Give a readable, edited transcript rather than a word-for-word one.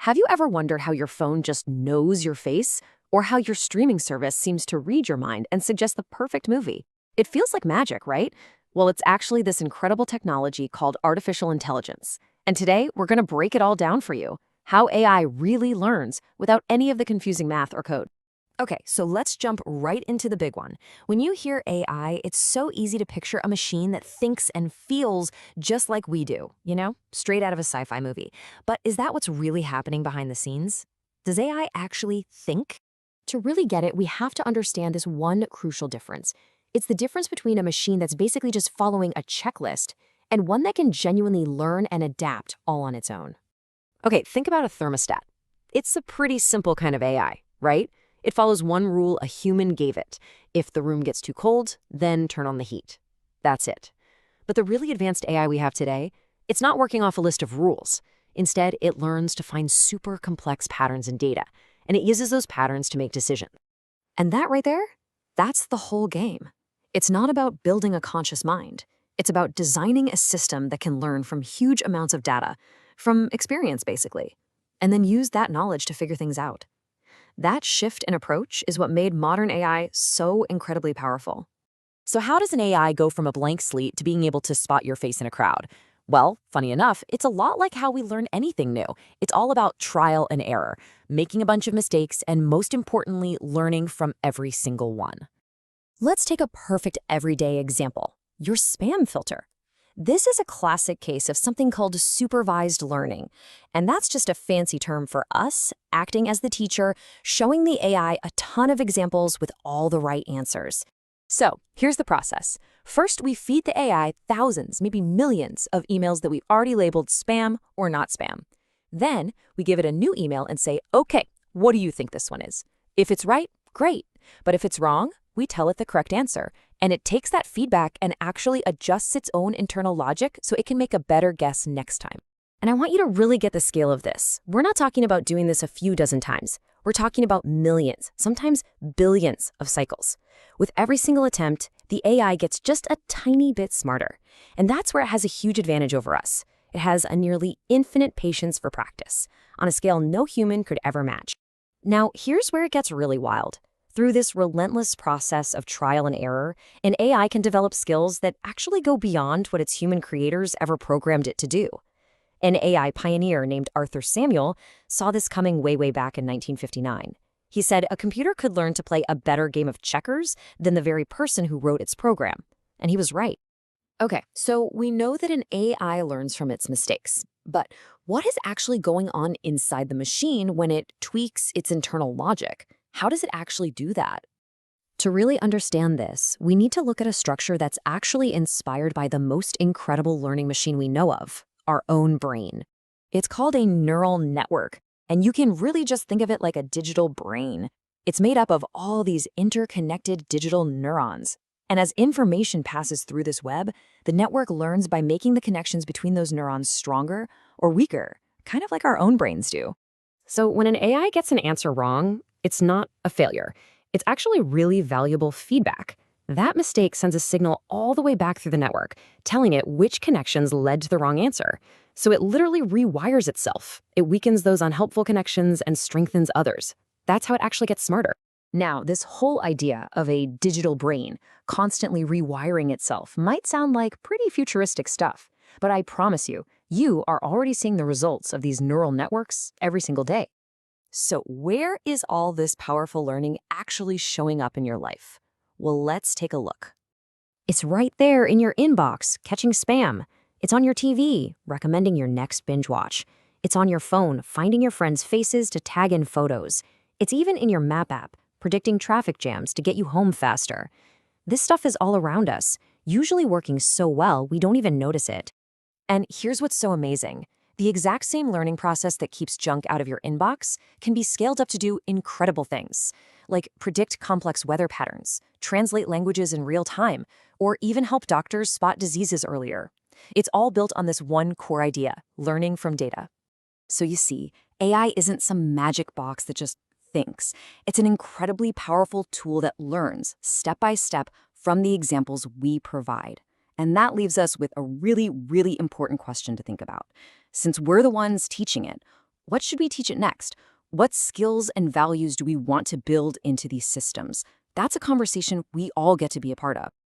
Have you ever wondered how your phone just knows your face? Or how your streaming service seems to read your mind and suggest the perfect movie? It feels like magic, right? Well, it's actually this incredible technology called artificial intelligence. And today, we're going to break it all down for you. How AI really learns without any of the confusing math or code. Okay, so let's jump right into the big one. When you hear AI, it's so easy to picture a machine that thinks and feels just like we do, straight out of a sci-fi movie. But is that what's really happening behind the scenes? Does AI actually think? To really get it, we have to understand this one crucial difference. It's the difference between a machine that's basically just following a checklist and one that can genuinely learn and adapt all on its own. Okay, think about a thermostat. It's a pretty simple kind of AI, right? It follows one rule a human gave it. If the room gets too cold, then turn on the heat. That's it. But the really advanced AI we have today, it's not working off a list of rules. Instead, it learns to find super complex patterns in data, and it uses those patterns to make decisions. And that right there, that's the whole game. It's not about building a conscious mind. It's about designing a system that can learn from huge amounts of data, from experience basically, and then use that knowledge to figure things out. That shift in approach is what made modern AI so incredibly powerful. So how does an AI go from a blank slate to being able to spot your face in a crowd? Well, funny enough, it's a lot like how we learn anything new. It's all about trial and error, making a bunch of mistakes, and most importantly, learning from every single one. Let's take a perfect everyday example, your spam filter. This is a classic case of something called supervised learning, and that's just a fancy term for us acting as the teacher, showing the AI a ton of examples with all the right answers. So here's the process. First, we feed the AI thousands, maybe millions of emails that we've already labeled spam or not spam. Then we give it a new email and say, okay, what do you think this one is? If it's right, great. But if it's wrong, we tell it the correct answer, and it takes that feedback and actually adjusts its own internal logic so it can make a better guess next time. And I want you to really get the scale of this. We're not talking about doing this a few dozen times. We're talking about millions, sometimes billions of cycles. With every single attempt, the AI gets just a tiny bit smarter. And that's where it has a huge advantage over us. It has a nearly infinite patience for practice, on a scale no human could ever match. Now, here's where it gets really wild. Through this relentless process of trial and error, an AI can develop skills that actually go beyond what its human creators ever programmed it to do. An AI pioneer named Arthur Samuel saw this coming way back in 1959. He said a computer could learn to play a better game of checkers than the very person who wrote its program. And he was right. Okay, so we know that an AI learns from its mistakes. But what is actually going on inside the machine when it tweaks its internal logic? How does it actually do that? To really understand this, we need to look at a structure that's actually inspired by the most incredible learning machine we know of, our own brain. It's called a neural network, and you can really just think of it like a digital brain. It's made up of all these interconnected digital neurons. And as information passes through this web, the network learns by making the connections between those neurons stronger or weaker, kind of like our own brains do. So when an AI gets an answer wrong, it's not a failure. It's actually really valuable feedback. That mistake sends a signal all the way back through the network, telling it which connections led to the wrong answer. So it literally rewires itself. It weakens those unhelpful connections and strengthens others. That's how it actually gets smarter. Now, this whole idea of a digital brain constantly rewiring itself might sound like pretty futuristic stuff, but I promise you, you are already seeing the results of these neural networks every single day. So where is all this powerful learning actually showing up in your life? Well, let's take a look. It's right there in your inbox, catching spam. It's on your TV, recommending your next binge watch. It's on your phone, finding your friends' faces to tag in photos. It's even in your map app, predicting traffic jams to get you home faster. This stuff is all around us, usually working so well we don't even notice it. And here's what's so amazing. The exact same learning process that keeps junk out of your inbox can be scaled up to do incredible things, like predict complex weather patterns, translate languages in real time, or even help doctors spot diseases earlier. It's all built on this one core idea, learning from data. So you see, AI isn't some magic box that just thinks. It's an incredibly powerful tool that learns, step by step, from the examples we provide. And that leaves us with a really important question to think about. Since we're the ones teaching it, What should we teach it next? What skills and values do we want to build into these systems? That's a conversation we all get to be a part of.